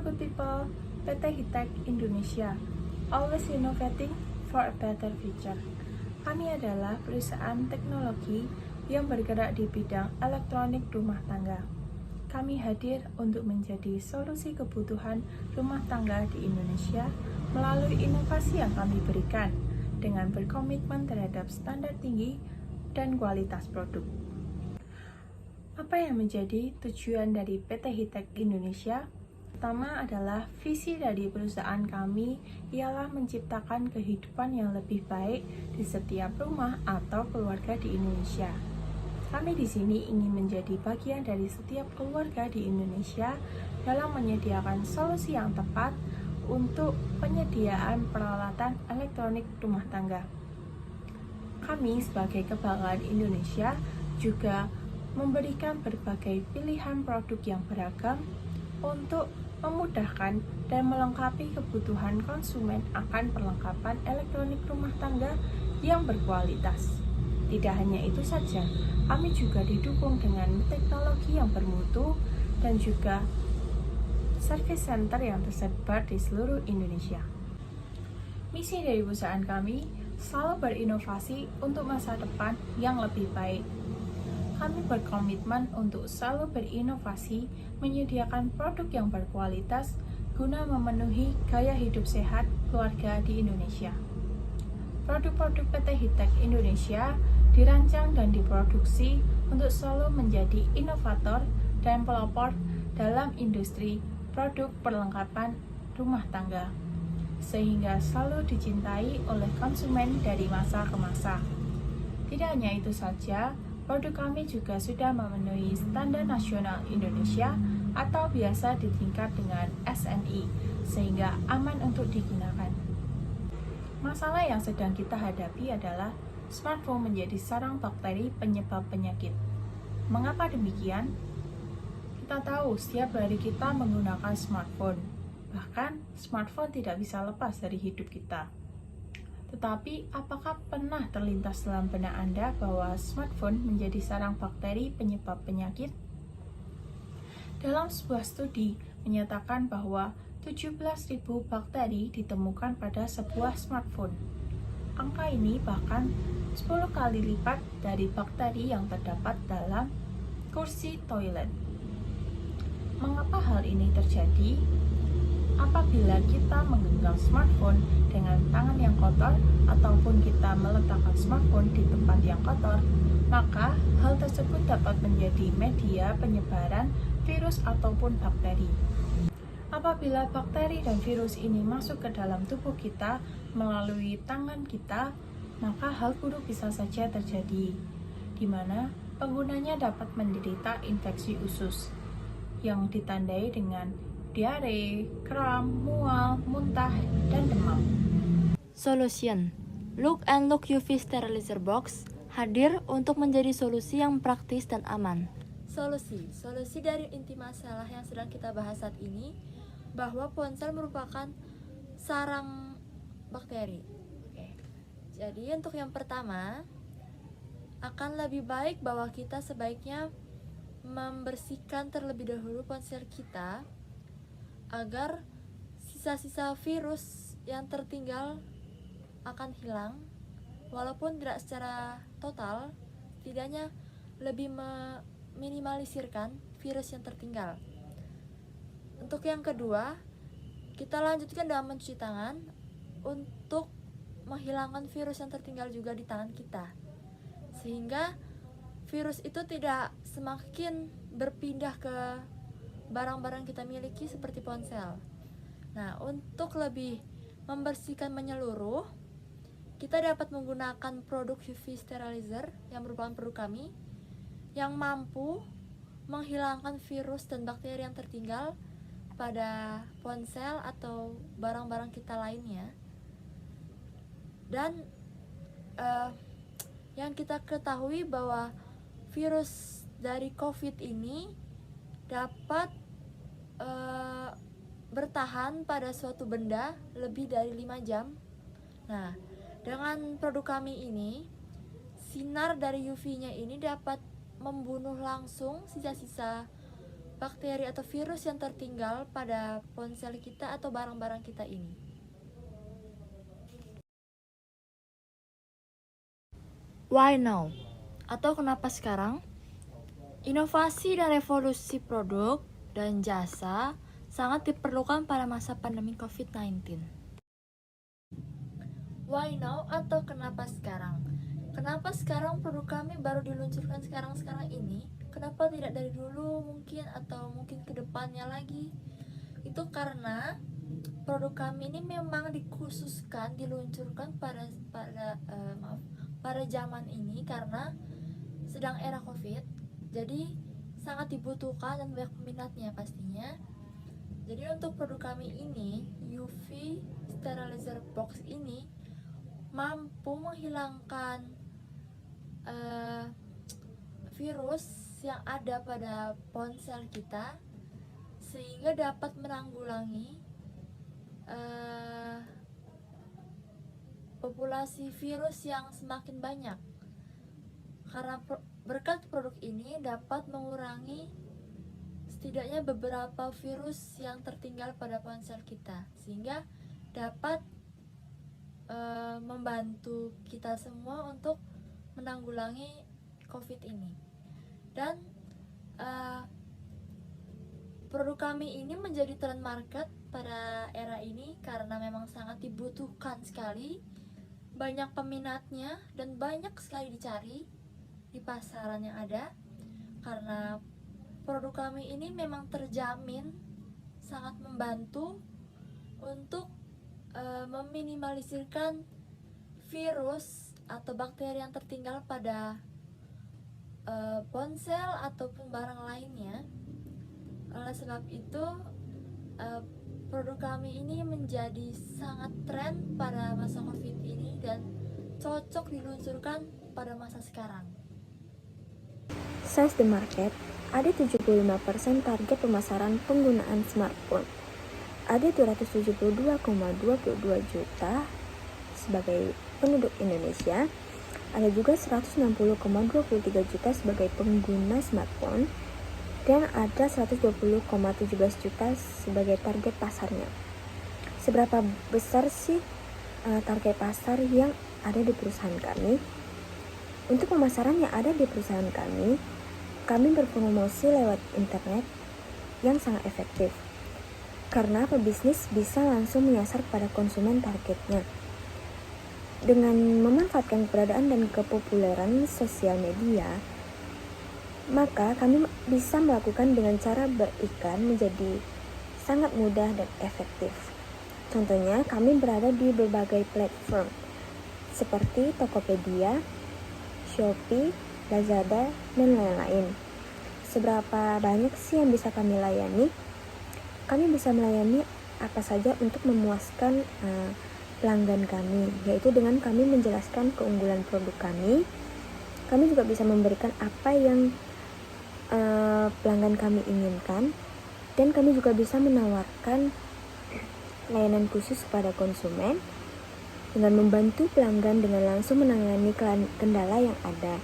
Hello good people, PT Hitech Indonesia, always innovating for a better future. Kami adalah perusahaan teknologi yang bergerak di bidang elektronik rumah tangga. Kami hadir untuk menjadi solusi kebutuhan rumah tangga di Indonesia melalui inovasi yang kami berikan dengan berkomitmen terhadap standar tinggi dan kualitas produk. Apa yang menjadi tujuan dari PT Hitech Indonesia? Pertama adalah visi dari perusahaan kami ialah menciptakan kehidupan yang lebih baik di setiap rumah atau keluarga di Indonesia. Kami di sini ingin menjadi bagian dari setiap keluarga di Indonesia dalam menyediakan solusi yang tepat untuk penyediaan peralatan elektronik rumah tangga. Kami sebagai kebanggaan Indonesia juga memberikan berbagai pilihan produk yang beragam untuk memudahkan dan melengkapi kebutuhan konsumen akan perlengkapan elektronik rumah tangga yang berkualitas. Tidak hanya itu saja, kami juga didukung dengan teknologi yang bermutu dan juga service center yang tersebar di seluruh Indonesia. Misi dari perusahaan kami selalu berinovasi untuk masa depan yang lebih baik. Kami berkomitmen untuk selalu berinovasi, menyediakan produk yang berkualitas guna memenuhi gaya hidup sehat keluarga di Indonesia. Produk-produk PT Hitech Indonesia dirancang dan diproduksi untuk selalu menjadi inovator dan pelopor dalam industri produk perlengkapan rumah tangga, sehingga selalu dicintai oleh konsumen dari masa ke masa. Tidak hanya itu saja, produk kami juga sudah memenuhi standar nasional Indonesia atau biasa ditingkat dengan SNI, sehingga aman untuk digunakan. Masalah yang sedang kita hadapi adalah smartphone menjadi sarang bakteri penyebab penyakit. Mengapa demikian? Kita tahu setiap hari kita menggunakan smartphone, bahkan smartphone tidak bisa lepas dari hidup kita. Tetapi, apakah pernah terlintas dalam benak Anda bahwa smartphone menjadi sarang bakteri penyebab penyakit? Dalam sebuah studi menyatakan bahwa 17.000 bakteri ditemukan pada sebuah smartphone. Angka ini bahkan 10 kali lipat dari bakteri yang terdapat dalam kursi toilet. Mengapa hal ini terjadi? Apabila kita menggenggam smartphone dengan tangan yang kotor ataupun kita meletakkan smartphone di tempat yang kotor, maka hal tersebut dapat menjadi media penyebaran virus ataupun bakteri. Apabila bakteri dan virus ini masuk ke dalam tubuh kita melalui tangan kita, maka hal buruk bisa saja terjadi, di mana penggunanya dapat menderita infeksi usus yang ditandai dengan diare, kram, mual, muntah, dan demam. Solution. Look and Look UV Sterilizer Box hadir untuk menjadi solusi yang praktis dan aman. Solusi dari inti masalah yang sedang kita bahas saat ini, bahwa ponsel merupakan sarang bakteri. Jadi untuk yang pertama, akan lebih baik bahwa kita sebaiknya membersihkan terlebih dahulu ponsel kita agar sisa-sisa virus yang tertinggal akan hilang, walaupun tidak secara total, setidaknya lebih meminimalisirkan virus yang tertinggal. Untuk yang kedua, kita lanjutkan dengan mencuci tangan untuk menghilangkan virus yang tertinggal juga di tangan kita, sehingga virus itu tidak semakin berpindah ke barang-barang kita miliki seperti ponsel. Nah, untuk lebih membersihkan menyeluruh, kita dapat menggunakan produk UV Sterilizer yang merupakan produk kami yang mampu menghilangkan virus dan bakteri yang tertinggal pada ponsel atau barang-barang kita lainnya. Dan yang kita ketahui bahwa virus dari COVID ini dapat bertahan pada suatu benda lebih dari 5 jam. Nah, dengan produk kami ini, sinar dari UV-nya ini dapat membunuh langsung sisa-sisa bakteri atau virus yang tertinggal pada ponsel kita atau barang-barang kita ini. Why now? Atau kenapa sekarang? Inovasi dan revolusi produk dan jasa sangat diperlukan pada masa pandemi COVID-19. Why now atau kenapa sekarang? Kenapa sekarang produk kami baru diluncurkan sekarang ini? Kenapa tidak dari dulu mungkin atau mungkin ke depannya lagi? Itu karena produk kami ini memang dikhususkan diluncurkan pada zaman ini karena sedang era Covid. Jadi sangat dibutuhkan dan banyak peminatnya pastinya. Jadi untuk produk kami ini, UV Sterilizer Box ini mampu menghilangkan virus yang ada pada ponsel kita sehingga dapat menanggulangi populasi virus yang semakin banyak. Karena berkat produk ini dapat mengurangi setidaknya beberapa virus yang tertinggal pada ponsel kita sehingga dapat membantu kita semua untuk menanggulangi COVID ini. Dan produk kami ini menjadi trend market pada era ini karena memang sangat dibutuhkan sekali, banyak peminatnya dan banyak sekali dicari di pasaran yang ada. Karena produk kami ini memang terjamin sangat membantu untuk meminimalisirkan virus atau bakteri yang tertinggal pada ponsel ataupun barang lainnya. Oleh sebab itu produk kami ini menjadi sangat tren pada masa Covid ini dan cocok diluncurkan pada masa sekarang. Size the market, ada 75% target pemasaran penggunaan smartphone. Ada 272,22 juta sebagai penduduk Indonesia. Ada juga 160,23 juta sebagai pengguna smartphone. Dan ada 120,17 juta sebagai target pasarnya. Seberapa besar sih target pasar yang ada di perusahaan kami? Untuk pemasaran yang ada di perusahaan kami berpromosi lewat internet yang sangat efektif. Karena pebisnis bisa langsung menyasar pada konsumen targetnya. Dengan memanfaatkan keberadaan dan kepopuleran sosial media, maka kami bisa melakukan dengan cara beriklan menjadi sangat mudah dan efektif. Contohnya, kami berada di berbagai platform seperti Tokopedia, Shopee, Lazada, dan lain-lain. Seberapa banyak sih yang bisa kami layani? Kami bisa melayani apa saja untuk memuaskan pelanggan kami, yaitu dengan kami menjelaskan keunggulan produk kami. Kami juga bisa memberikan apa yang pelanggan kami inginkan, dan kami juga bisa menawarkan layanan khusus kepada konsumen dengan membantu pelanggan dengan langsung menangani kendala yang ada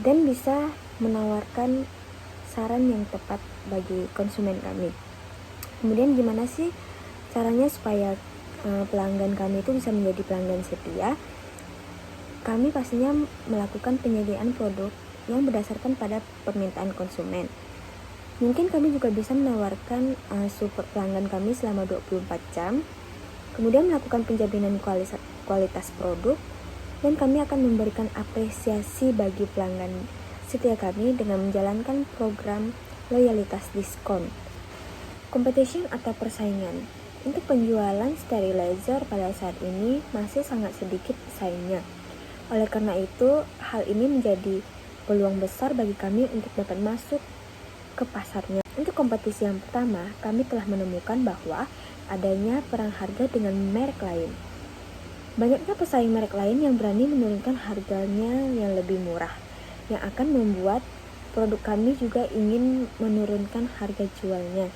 dan bisa menawarkan saran yang tepat bagi konsumen kami. Kemudian gimana sih caranya supaya pelanggan kami itu bisa menjadi pelanggan setia? Kami pastinya melakukan penyediaan produk yang berdasarkan pada permintaan konsumen. Mungkin kami juga bisa menawarkan support pelanggan kami selama 24 jam. Kemudian melakukan penjaminan kualitas produk, dan kami akan memberikan apresiasi bagi pelanggan setia kami dengan menjalankan program loyalitas diskon. Competition atau persaingan. Untuk penjualan sterilizer pada saat ini masih sangat sedikit pesaingnya. Oleh karena itu, hal ini menjadi peluang besar bagi kami untuk dapat masuk ke pasarnya. Untuk kompetisi yang pertama, kami telah menemukan bahwa adanya perang harga dengan merek lain. Banyaknya pesaing merek lain yang berani menurunkan harganya yang lebih murah, yang akan membuat produk kami juga ingin menurunkan harga jualnya.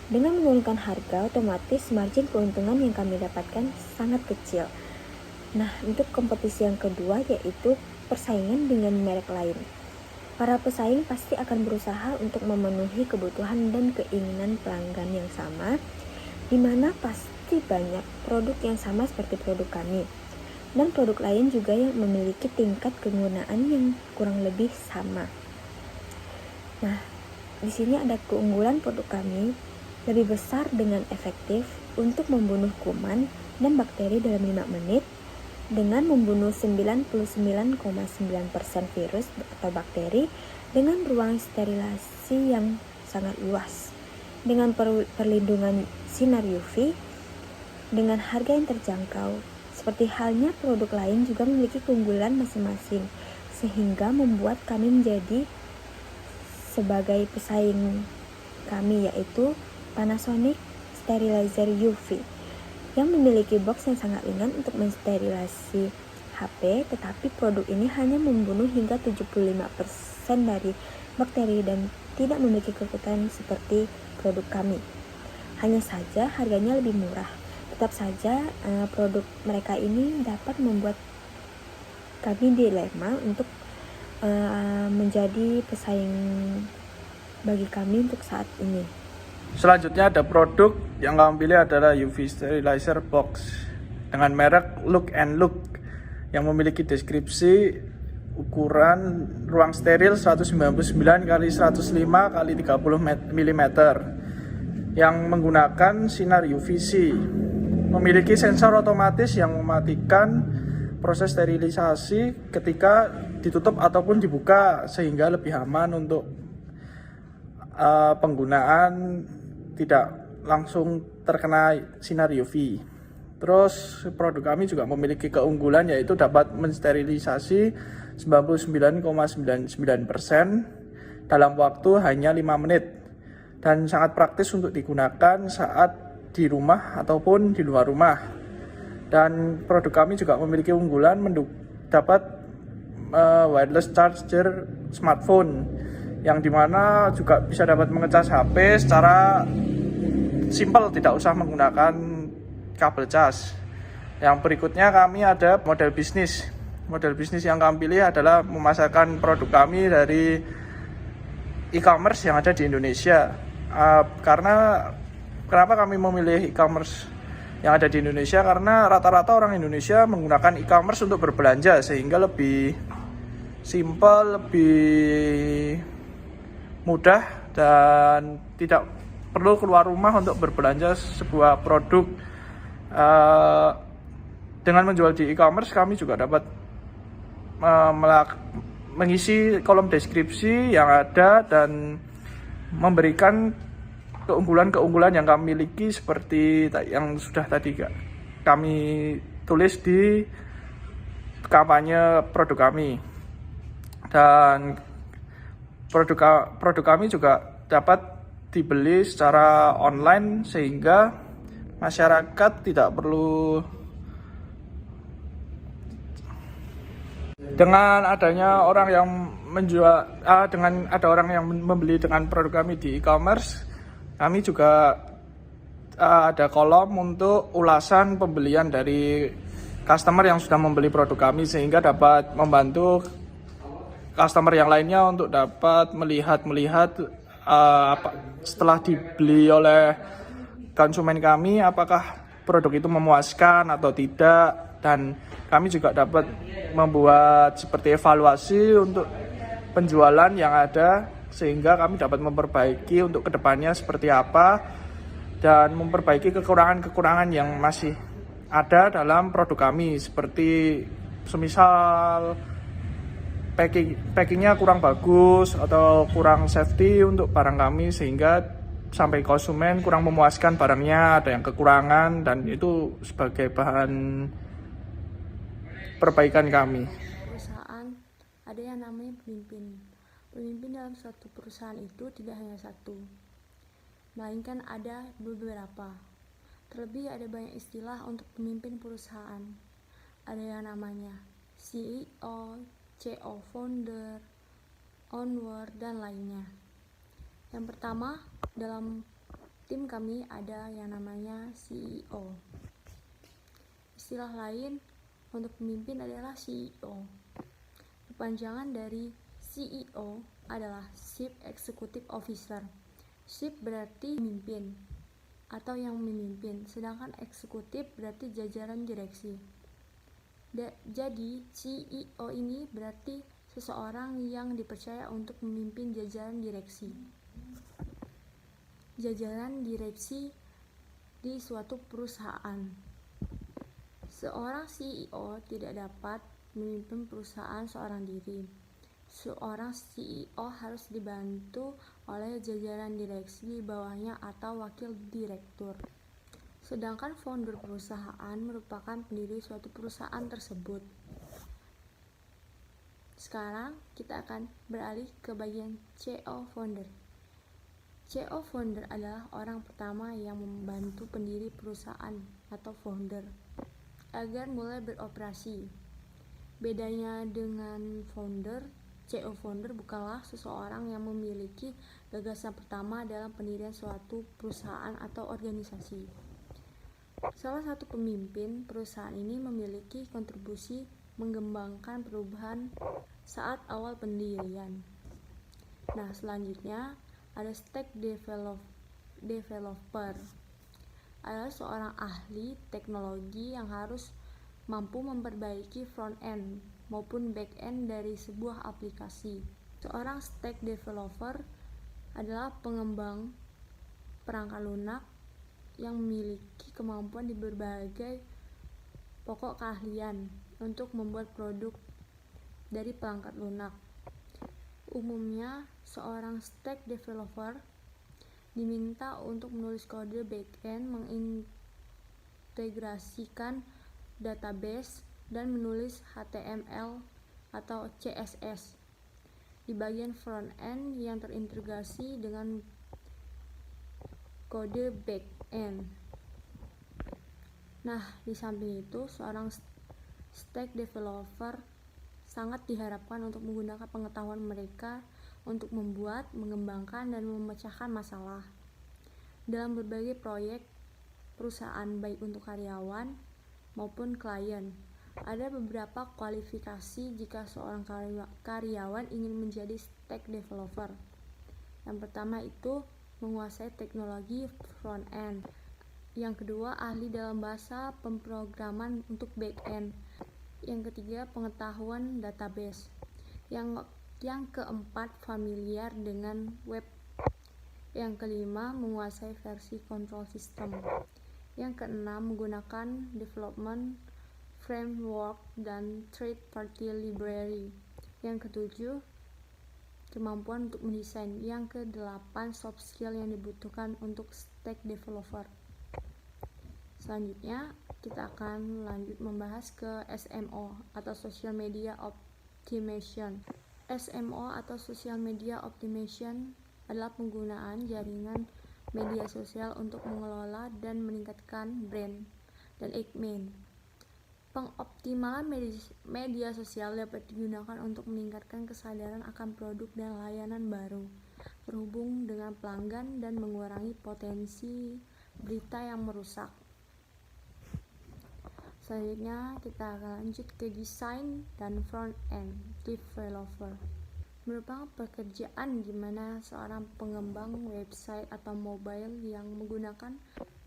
Dengan menurunkan harga, otomatis margin keuntungan yang kami dapatkan sangat kecil. Nah, untuk kompetisi yang kedua yaitu persaingan dengan merek lain. Para pesaing pasti akan berusaha untuk memenuhi kebutuhan dan keinginan pelanggan yang sama, di mana pasti banyak produk yang sama seperti produk kami, dan produk lain juga yang memiliki tingkat kegunaan yang kurang lebih sama. Nah, di sini ada keunggulan produk kami lebih besar dengan efektif untuk membunuh kuman dan bakteri dalam 5 menit, dengan membunuh 99,9% virus atau bakteri dengan ruang sterilasi yang sangat luas, dengan perlindungan sinar UV, dengan harga yang terjangkau. Seperti halnya produk lain juga memiliki keunggulan masing-masing, sehingga membuat kami menjadi sebagai pesaing kami, yaitu Panasonic Sterilizer UV, yang memiliki box yang sangat ringan untuk mensterilasi HP, tetapi produk ini hanya membunuh hingga 75% dari bakteri dan tidak memiliki kekuatan seperti produk kami. Hanya saja harganya lebih murah. Tetap saja produk mereka ini dapat membuat kami dilema untuk menjadi pesaing bagi kami untuk saat ini. Selanjutnya ada produk yang kami pilih adalah UV Sterilizer Box dengan merek Look and Look yang memiliki deskripsi ukuran ruang steril 199 x 105 x 30 mm yang menggunakan sinar UVC. Memiliki sensor otomatis yang mematikan proses sterilisasi ketika ditutup ataupun dibuka, sehingga lebih aman untuk penggunaan, tidak langsung terkena sinar UV. Terus produk kami juga memiliki keunggulan, yaitu dapat mensterilisasi 99,99% dalam waktu hanya 5 menit dan sangat praktis untuk digunakan saat di rumah ataupun di luar rumah. Dan produk kami juga memiliki keunggulan dapat wireless charger smartphone, yang dimana juga bisa dapat mengecas HP secara simpel, tidak usah menggunakan kabel cas. Yang berikutnya kami ada model bisnis. Model bisnis yang kami pilih adalah memasarkan produk kami dari e-commerce yang ada di Indonesia. Kenapa kami memilih e-commerce yang ada di Indonesia? Karena rata-rata orang Indonesia menggunakan e-commerce untuk berbelanja, sehingga lebih simpel, lebih mudah, dan tidak perlu keluar rumah untuk berbelanja sebuah produk. Dengan menjual di e-commerce, kami juga dapat mengisi kolom deskripsi yang ada dan memberikan keunggulan-keunggulan yang kami miliki seperti yang sudah tadi kami tulis di kampanye produk kami. Dan produk kami juga dapat dibeli secara online, sehingga masyarakat tidak perlu, dengan adanya orang yang menjual, ada orang yang membeli dengan produk kami di e-commerce, kami juga ada kolom untuk ulasan pembelian dari customer yang sudah membeli produk kami, sehingga dapat membantu customer yang lainnya untuk dapat melihat setelah dibeli oleh konsumen kami, apakah produk itu memuaskan atau tidak. Dan kami juga dapat membuat seperti evaluasi untuk penjualan yang ada, sehingga kami dapat memperbaiki untuk kedepannya seperti apa, dan memperbaiki kekurangan-kekurangan yang masih ada dalam produk kami, seperti semisal packingnya kurang bagus atau kurang safety untuk barang kami, sehingga sampai konsumen kurang memuaskan barangnya, ada yang kekurangan, dan itu sebagai bahan perbaikan kami. Perusahaan ada yang namanya pemimpin. Pemimpin dalam suatu perusahaan itu tidak hanya satu, melainkan ada beberapa. Terlebih ada banyak istilah untuk pemimpin perusahaan. Ada yang namanya CEO, CEO, founder, owner, dan lainnya. Yang pertama, dalam tim kami ada yang namanya CEO. Istilah lain untuk pemimpin adalah CEO, kepanjangan dari CEO adalah Chief Executive Officer. Chief berarti memimpin atau yang memimpin, sedangkan eksekutif berarti jajaran direksi. Jadi CEO ini berarti seseorang yang dipercaya untuk memimpin jajaran direksi. Jajaran direksi di suatu perusahaan. Seorang CEO tidak dapat memimpin perusahaan seorang diri. Seorang CEO harus dibantu oleh jajaran direksi di bawahnya atau wakil direktur. Sedangkan founder perusahaan merupakan pendiri suatu perusahaan tersebut. Sekarang kita akan beralih ke bagian CEO founder. CEO founder adalah orang pertama yang membantu pendiri perusahaan atau founder agar mulai beroperasi. Bedanya dengan founder, CEO founder bukanlah seseorang yang memiliki gagasan pertama dalam pendirian suatu perusahaan atau organisasi. Salah satu pemimpin perusahaan ini memiliki kontribusi mengembangkan perubahan saat awal pendirian. Nah, selanjutnya ada stack developer. Adalah seorang ahli teknologi yang harus mampu memperbaiki front end maupun back end dari sebuah aplikasi. Seorang stack developer adalah pengembang perangkat lunak yang memiliki kemampuan di berbagai pokok keahlian untuk membuat produk dari perangkat lunak. Umumnya, seorang stack developer diminta untuk menulis kode back-end, mengintegrasikan database, dan menulis HTML atau CSS di bagian front-end yang terintegrasi dengan kode back-end. Nah, di samping itu, seorang stack developer sangat diharapkan untuk menggunakan pengetahuan mereka untuk membuat, mengembangkan, dan memecahkan masalah dalam berbagai proyek perusahaan, baik untuk karyawan maupun klien. Ada beberapa kualifikasi jika seorang karyawan ingin menjadi stack developer. Yang pertama itu menguasai teknologi front end. Yang kedua, ahli dalam bahasa pemrograman untuk back end. Yang ketiga, pengetahuan database. Yang keempat, familiar dengan web. Yang kelima, menguasai versi control system. Yang keenam, menggunakan development framework dan third party library. Yang ketujuh, kemampuan untuk mendesain. Yang kedelapan, soft skill yang dibutuhkan untuk stack developer. Selanjutnya, kita akan lanjut membahas ke SMO atau Social Media Optimization. SMO atau Social Media Optimization adalah penggunaan jaringan media sosial untuk mengelola dan meningkatkan brand dan engagement. Pengoptimalan media sosial dapat digunakan untuk meningkatkan kesadaran akan produk dan layanan baru, terhubung dengan pelanggan, dan mengurangi potensi berita yang merusak. Selanjutnya kita akan lanjut ke desain dan front end developer. Merupakan pekerjaan di mana seorang pengembang website atau mobile yang menggunakan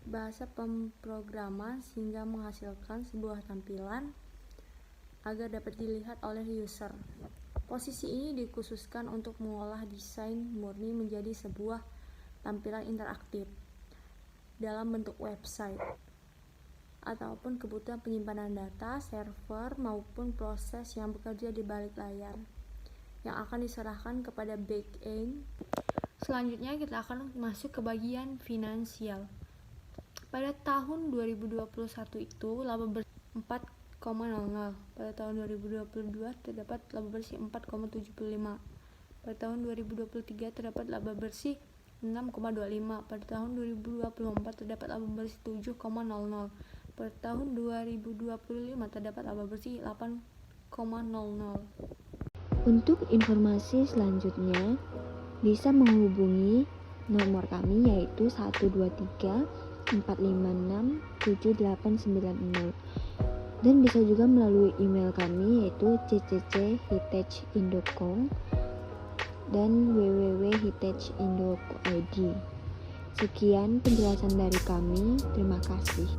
bahasa pemrograman sehingga menghasilkan sebuah tampilan agar dapat dilihat oleh user. Posisi ini dikhususkan untuk mengolah desain murni menjadi sebuah tampilan interaktif dalam bentuk website ataupun kebutuhan penyimpanan data, server, maupun proses yang bekerja di balik layar yang akan diserahkan kepada back-end. Selanjutnya kita akan masuk ke bagian finansial. Pada tahun 2021 itu laba bersih 4,00. Pada tahun 2022 terdapat laba bersih 4,75. Pada tahun 2023 terdapat laba bersih 6,25. Pada tahun 2024 terdapat laba bersih 7,00. Pada tahun 2025 terdapat laba bersih 8,00. Untuk informasi selanjutnya bisa menghubungi nomor kami yaitu 123 456 7890 dan bisa juga melalui email kami yaitu ccc@hitech.com dan www.hitecindo.id. Sekian penjelasan dari kami. Terima kasih.